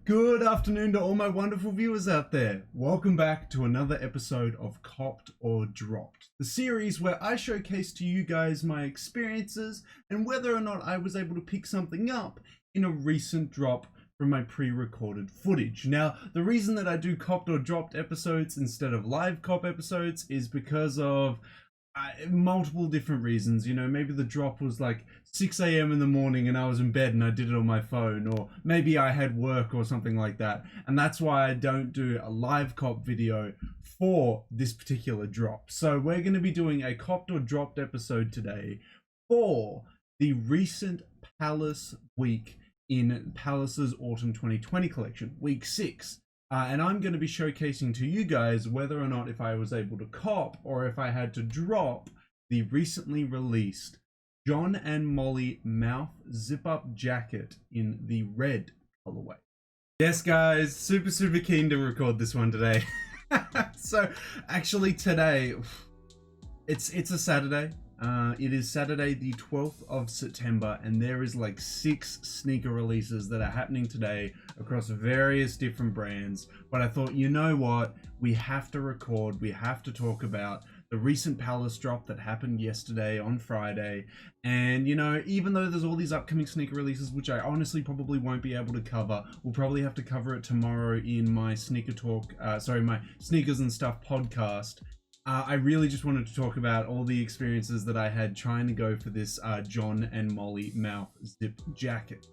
Good afternoon to all my wonderful viewers out there. Welcome back to another episode of Copped or Dropped, the series where I showcase to you guys my experiences and whether or not I was able to pick something up in a recent drop from my pre-recorded footage. Now, the reason that I do Copped or Dropped episodes instead of live cop episodes is because of multiple different reasons. You know, maybe the drop was like 6 a.m. in the morning and I was in bed and I did it on my phone, or maybe I had work or something like that, and that's why I don't do a live cop video for this particular drop. So we're going to be doing a Copped or Dropped episode today for the recent Palace week in Palace's Autumn 2020 collection, week 6. And I'm going to be showcasing to you guys whether or not if I was able to cop or if I had to drop the recently released John and Molly Mouf zip-up jacket in the red colorway. Yes guys, super keen to record this one today. So actually today, it's a Saturday. It is Saturday the 12th of September, and there is like 6 sneaker releases that are happening today across various different brands. But I thought, you know what, we have to record, we have to talk about the recent Palace drop that happened yesterday on Friday. And you know, even though there's all these upcoming sneaker releases, which I honestly probably won't be able to cover, we'll probably have to cover it tomorrow in my sneaker talk, my Sneakers and Stuff podcast. I really just wanted to talk about all the experiences that I had trying to go for this John and Molly Mouf zip jacket.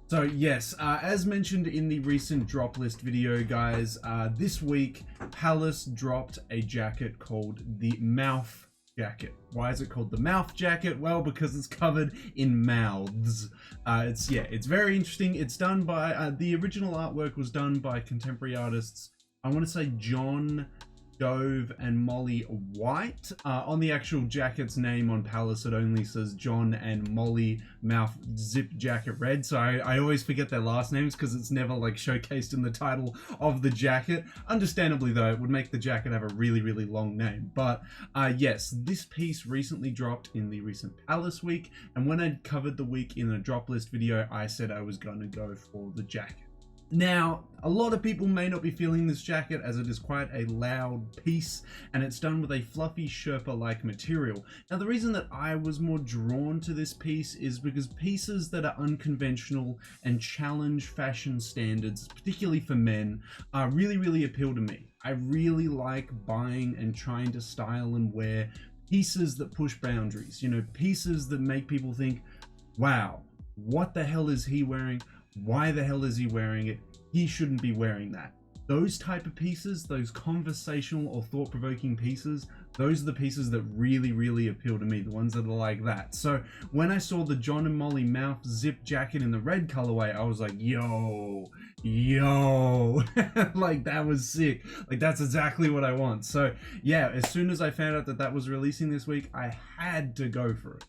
So yes, as mentioned in the recent drop list video, guys, this week Palace dropped a jacket called the Mouf jacket. Why is it called the Mouf jacket? Well, because it's covered in mouths. It's very interesting. It's done by the original artwork was done by contemporary artists. I want to say John Dove and Molly White. On the actual jacket's name on Palace, it only says John and Molly Mouf zip jacket red, so I always forget their last names because it's never like showcased in the title of the jacket. Understandably though, it would make the jacket have a really long name. But yes, this piece recently dropped in the recent Palace week, and when I covered the week in a drop list video, I said I was going to go for the jacket. Now, a lot of people may not be feeling this jacket as it is quite a loud piece, and it's done with a fluffy Sherpa-like material. Now, the reason that I was more drawn to this piece is because pieces that are unconventional and challenge fashion standards, particularly for men, really appeal to me. I really like buying and trying to style and wear pieces that push boundaries, you know, pieces that make people think, wow, what the hell is he wearing? Why the hell is he wearing it? He shouldn't be wearing that. Those type of pieces, those conversational or thought-provoking pieces, those are the pieces that really appeal to me, the ones that are like that. So when I saw the John and Molly Mouf zip jacket in the red colorway, I was like, yo, like that was sick. Like that's exactly what I want. So yeah, as soon as I found out that that was releasing this week, I had to go for it.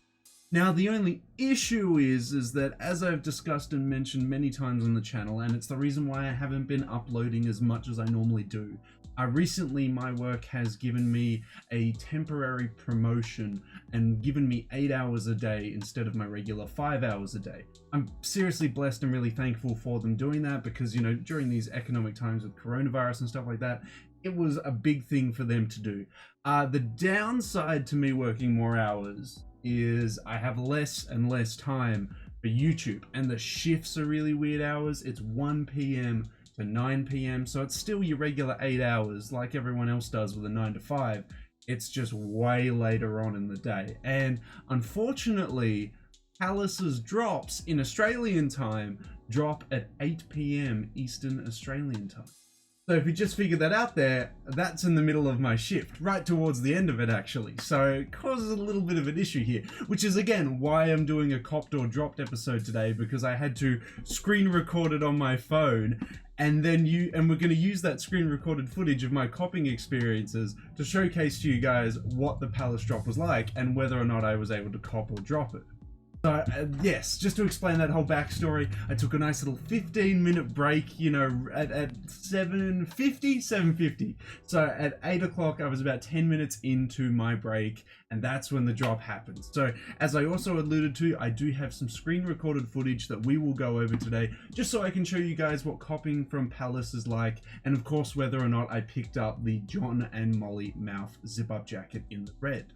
Now, the only issue is that, as I've discussed and mentioned many times on the channel, and it's the reason why I haven't been uploading as much as I normally do, recently my work has given me a temporary promotion and given me 8 hours a day instead of my regular 5 hours a day. I'm seriously blessed and really thankful for them doing that because, you know, during these economic times with coronavirus and stuff like that, it was a big thing for them to do. The downside to me working more hours is I have less and less time for YouTube, and the shifts are really weird hours. It's 1 p.m. to 9 p.m. so it's still your regular 8 hours like everyone else does with a 9 to 5. It's just way later on in the day, and unfortunately Palace's drops in Australian time drop at 8 p.m. Eastern Australian time. So if you just figured that out there, that's in the middle of my shift, right towards the end of it actually. So it causes a little bit of an issue here, which is again why I'm doing a Copped or Dropped episode today, because I had to screen record it on my phone, and then we're going to use that screen recorded footage of my copping experiences to showcase to you guys what the Palace drop was like and whether or not I was able to cop or drop it. So yes, just to explain that whole backstory, I took a nice little 15-minute break, you know, at 7:50. So at 8 o'clock, I was about 10 minutes into my break, and that's when the drop happened. So as I also alluded to, I do have some screen recorded footage that we will go over today, just so I can show you guys what copping from Palace is like, and of course whether or not I picked up the John and Molly Mouf zip-up jacket in the red.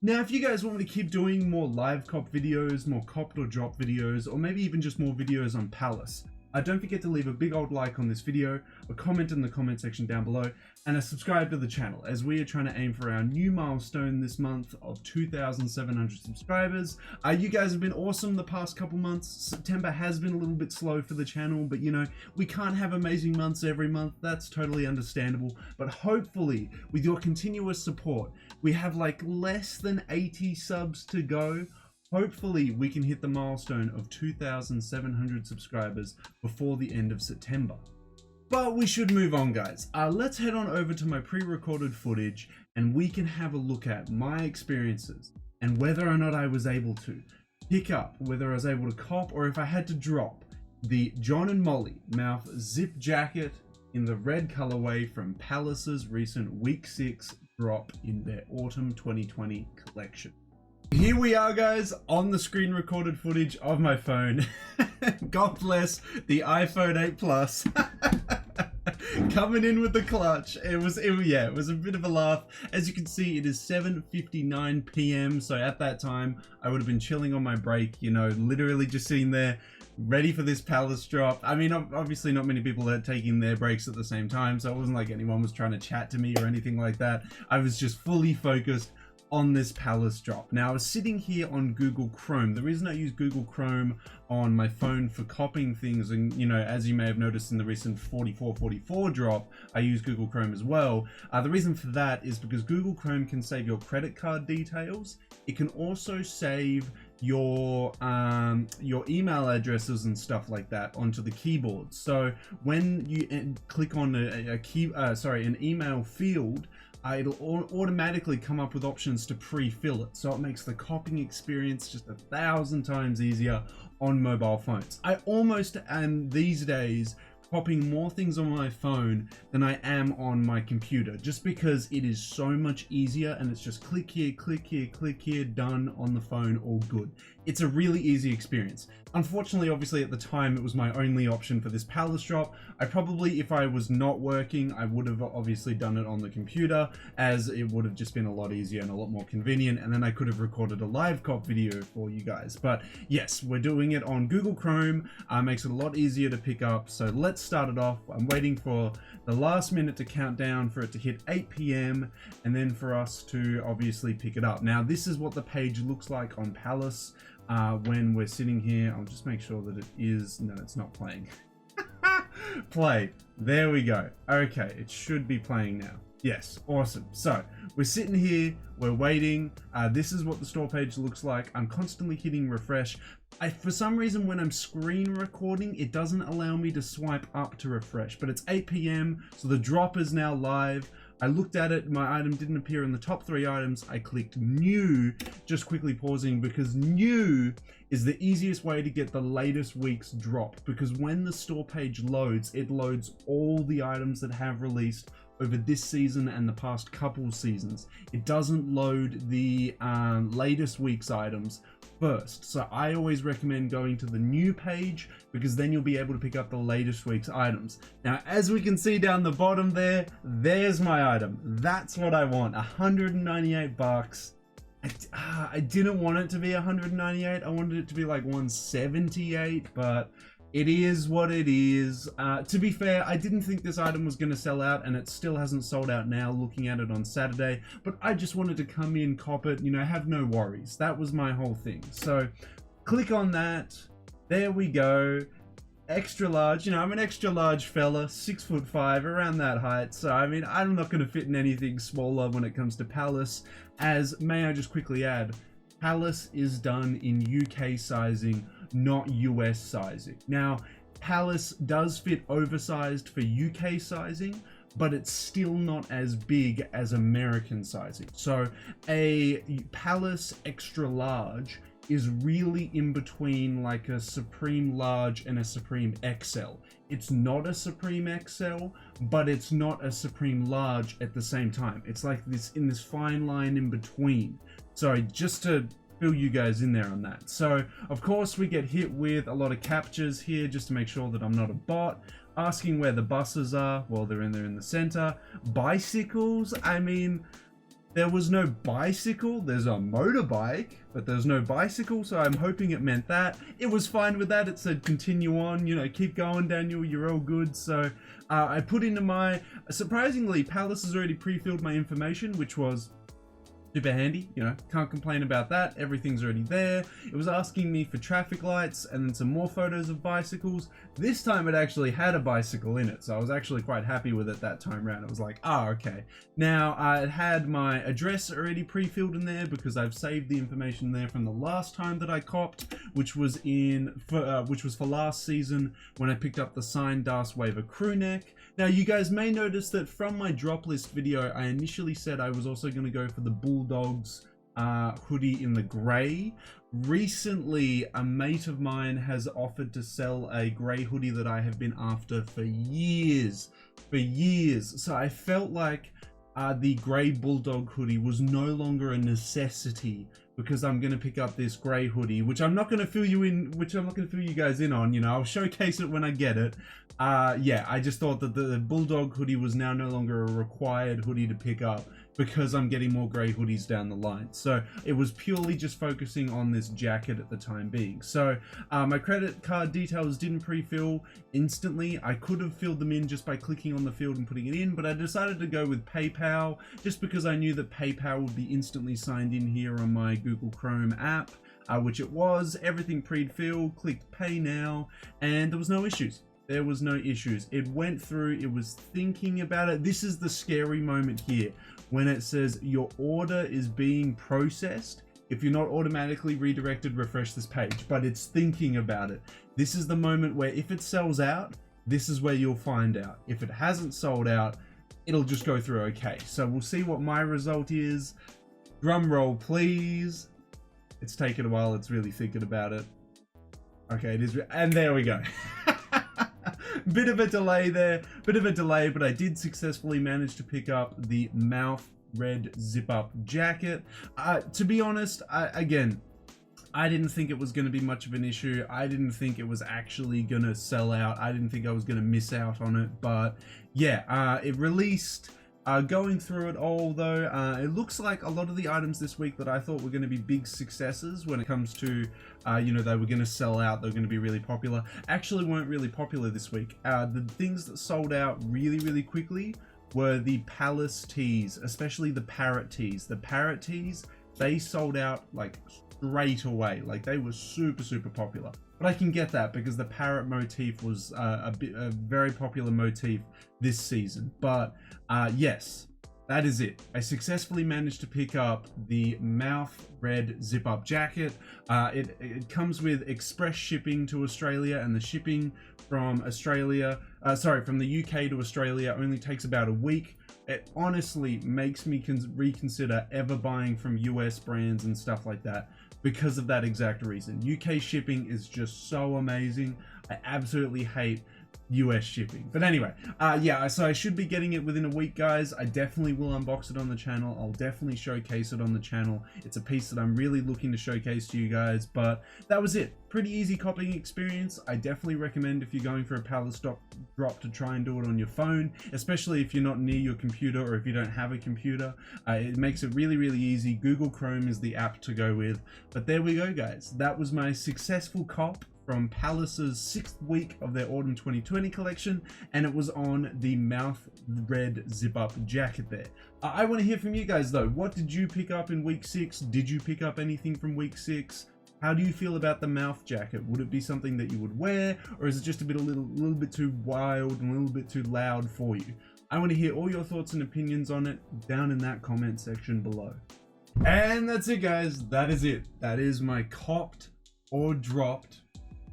Now, if you guys want me to keep doing more live cop videos, more copped or drop videos, or maybe even just more videos on Palace, don't forget to leave a big old like on this video, a comment in the comment section down below, and a subscribe to the channel, as we are trying to aim for our new milestone this month of 2,700 subscribers. You guys have been awesome the past couple months. September has been a little bit slow for the channel, but you know, we can't have amazing months every month. That's totally understandable. But hopefully, with your continuous support, we have like less than 80 subs to go. Hopefully we can hit the milestone of 2,700 subscribers before the end of September. But we should move on, guys. Let's head on over to my pre-recorded footage and we can have a look at my experiences and whether or not I was able to pick up, whether I was able to cop, or if I had to drop the John and Molly Mouf zip jacket in the red colorway from Palace's recent week 6 drop in their autumn 2020 collection. Here we are, guys, on the screen recorded footage of my phone. God bless the iPhone 8 Plus. Coming in with the clutch. It was a bit of a laugh. As you can see, it is 7:59 p.m. So at that time, I would have been chilling on my break, you know, literally just sitting there ready for this Palace drop. I mean, obviously not many people are taking their breaks at the same time, so it wasn't like anyone was trying to chat to me or anything like that. I was just fully focused on this Palace drop. Now, I was sitting here on Google Chrome. The reason I use Google Chrome on my phone for copying things, and you know, as you may have noticed in the recent 4444 drop, I use Google Chrome as well. The reason for that is because Google Chrome can save your credit card details. It can also save your email addresses and stuff like that onto the keyboard. So when you click on an email field, it'll automatically come up with options to pre-fill it, so it makes the copying experience just 1,000 times easier on mobile phones. I almost am these days copying more things on my phone than I am on my computer, just because it is so much easier, and it's just click here, click here, click here, done on the phone, all good. It's a really easy experience. Unfortunately, obviously at the time, it was my only option for this Palace drop. I probably, if I was not working, I would have obviously done it on the computer, as it would have just been a lot easier and a lot more convenient, and then I could have recorded a live cop video for you guys. But yes, we're doing it on Google Chrome. Makes it a lot easier to pick up, so let's start it off. I'm waiting for the last minute to count down for it to hit 8 p.m. and then for us to obviously pick it up. Now, this is what the page looks like on Palace when we're sitting here. I'll just make sure that it is, no, it's not playing. Play. There we go. Okay, it should be playing now. Yes, awesome. So we're sitting here, we're waiting. This is what the store page looks like. I'm constantly hitting refresh. For some reason, when I'm screen recording, it doesn't allow me to swipe up to refresh, but it's 8 p.m. so the drop is now live. I looked at it, my item didn't appear in the top 3 items. I clicked new, just quickly pausing, because new is the easiest way to get the latest week's drop, because when the store page loads, it loads all the items that have released over this season and the past couple seasons. It doesn't load the latest week's items first. So I always recommend going to the new page, because then you'll be able to pick up the latest week's items. Now, as we can see down the bottom there, there's my item. That's what I want, 198 bucks. I didn't want it to be 198. I wanted it to be like 178, but it is what it is. To be fair, I didn't think this item was going to sell out, and it still hasn't sold out now looking at it on Saturday, but I just wanted to come in, cop it, you know, have no worries. That was my whole thing. So click on that. There we go. Extra large, you know, I'm an extra large fella, 6'5", around that height. So, I mean, I'm not going to fit in anything smaller when it comes to Palace, as, may I just quickly add, Palace is done in UK sizing, not US sizing. Now, Palace does fit oversized for UK sizing, but it's still not as big as American sizing. So a Palace extra large is really in between like a Supreme Large and a Supreme XL. It's not a Supreme XL, but it's not a Supreme Large at the same time. It's like this in this fine line in between. So just to fill you guys in there on that. So of course we get hit with a lot of captures here just to make sure that I'm not a bot. Asking where the buses are. Well, they're in there in the center. Bicycles, I mean, there was no bicycle. There's a motorbike, but there's no bicycle, so I'm hoping it meant that. It was fine with that. It said continue on, you know, keep going, Daniel, you're all good. So I put into my, surprisingly, Palace has already pre-filled my information, which was super handy, you know, can't complain about that. Everything's already there. It was asking me for traffic lights and then some more photos of bicycles. This time it actually had a bicycle in it, so I was actually quite happy with it that time around. It was like, okay. Now I had my address already pre-filled in there because I've saved the information there from the last time that I copped, which was for last season when I picked up the signed Das Waver crew neck. Now you guys may notice that from my drop list video, I initially said I was also going to go for the Bulldogs hoodie in the gray. Recently, a mate of mine has offered to sell a gray hoodie that I have been after for years. So I felt like the gray Bulldog hoodie was no longer a necessity because I'm going to pick up this gray hoodie, which I'm not going to fill you guys in on, you know, I'll showcase it when I get it. Yeah, I just thought that the Bulldog hoodie was now no longer a required hoodie to pick up because I'm getting more gray hoodies down the line. So it was purely just focusing on this jacket at the time being. So my credit card details didn't pre-fill instantly. I could have filled them in just by clicking on the field and putting it in, but I decided to go with PayPal just because I knew that PayPal would be instantly signed in here on my Google Chrome app, which it was. Everything pre-filled, clicked pay now, and there was no issues. There was no issues. It went through, it was thinking about it. This is the scary moment here when it says your order is being processed. If you're not automatically redirected, refresh this page, but it's thinking about it. This is the moment where if it sells out, this is where you'll find out. If it hasn't sold out, it'll just go through okay. So we'll see what my result is. Drum roll, please. It's taken a while. It's really thinking about it. Okay, it is, and there we go. Bit of a delay there, but I did successfully manage to pick up the Mouf red zip-up jacket. To be honest, again, I didn't think it was going to be much of an issue. I didn't think it was actually going to sell out. I didn't think I was going to miss out on it, but yeah, it released. Going through it all though, it looks like a lot of the items this week that I thought were going to be big successes when it comes to, you know, they were going to sell out, they were going to be really popular, actually weren't really popular this week. The things that sold out really, really quickly were the Palace tees, especially the parrot tees. The parrot tees, they sold out like straight away. Like they were super, super popular. But I can get that because the parrot motif was a very popular motif this season. But yes, that is it. I successfully managed to pick up the Mouf red zip-up jacket. It comes with express shipping to Australia, and the shipping from Australia, from the UK to Australia only takes about a week. It honestly makes me reconsider ever buying from US brands and stuff like that because of that exact reason. UK shipping is just so amazing. I absolutely hate US shipping. But anyway, yeah, so I should be getting it within a week, guys. I definitely will unbox it on the channel. I'll definitely showcase it on the channel. It's a piece that I'm really looking to showcase to you guys, but that was it. Pretty easy copying experience. I definitely recommend if you're going for a Palace drop to try and do it on your phone, especially if you're not near your computer or if you don't have a computer. It makes it really, really easy. Google Chrome is the app to go with. But there we go, guys. That was my successful cop from Palace's 6th week of their Autumn 2020 collection, and it was on the Mouf red zip-up jacket there. I want to hear from you guys though. What did you pick up in week 6? Did you pick up anything from week 6? How do you feel about the Mouf jacket? Would it be something that you would wear, or is it just a little bit too wild and a little bit too loud for you? I want to hear all your thoughts and opinions on it down in that comment section below. And that's it, guys. That is it. That is my copped or dropped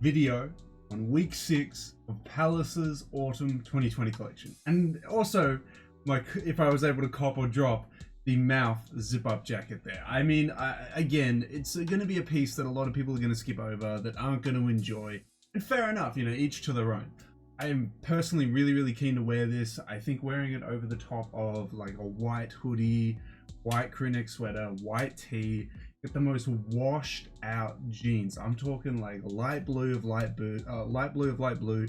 video on week 6 of Palace's Autumn 2020 collection. And also, like, if I was able to cop or drop the Mouf zip-up jacket there. I mean, again, it's going to be a piece that a lot of people are going to skip over, that aren't going to enjoy. And fair enough, you know, each to their own. I am personally really keen to wear this. I think wearing it over the top of like a white hoodie, white crew neck sweater, white tee, get the most washed out jeans. I'm talking like light blue of light blue,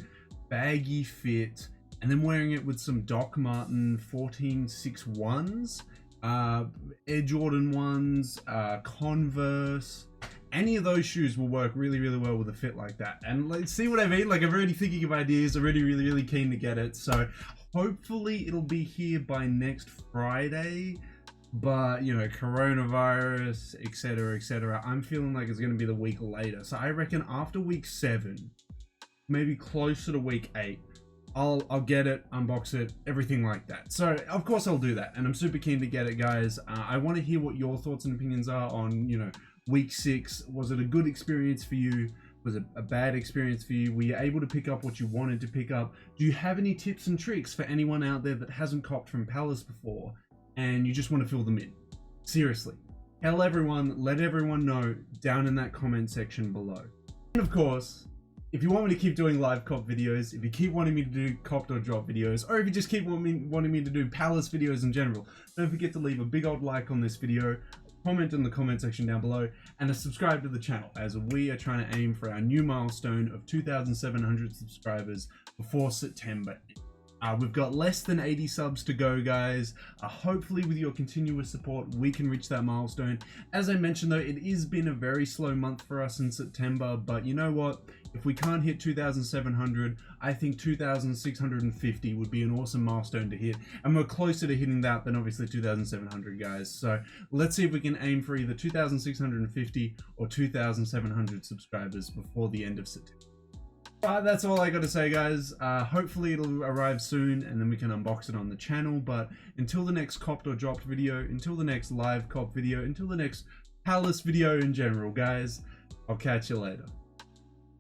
baggy fit, and then wearing it with some Doc Marten 1461s, Air Jordan ones, Converse. Any of those shoes will work really well with a fit like that. And like, see what I mean? Like, I'm already thinking of ideas, already really keen to get it. So hopefully it'll be here by next Friday. But, you know, coronavirus, etc. I'm feeling like it's going to be the week later. So I reckon after week 7, maybe closer to week 8, I'll get it, unbox it, everything like that. So of course I'll do that, and I'm super keen to get it, guys. I want to hear what your thoughts and opinions are on, you know, week 6. Was it a good experience for you? Was it a bad experience for you? Were you able to pick up what you wanted to pick up? Do you have any tips and tricks for anyone out there that hasn't copped from Palace before and you just want to fill them in? Seriously, tell everyone, let everyone know down in that comment section below. And of course, if you want me to keep doing live cop videos, if you keep wanting me to do copped or drop videos, or if you just keep wanting me to do Palace videos in general, don't forget to leave a big old like on this video, comment in the comment section down below, and subscribe to the channel, as we are trying to aim for our new milestone of 2,700 subscribers before September. We've got less than 80 subs to go, guys. Hopefully with your continuous support we can reach that milestone. As I mentioned though, it has been a very slow month for us in September, but you know what? If we can't hit 2,700, I think 2,650 would be an awesome milestone to hit, and we're closer to hitting that than obviously 2,700, guys. So let's see if we can aim for either 2,650 or 2,700 subscribers before the end of September. That's all I got to say, guys. Hopefully it'll arrive soon and then we can unbox it on the channel. But until the next copped or dropped video, until the next live cop video, until the next Palace video in general, guys, I'll catch you later.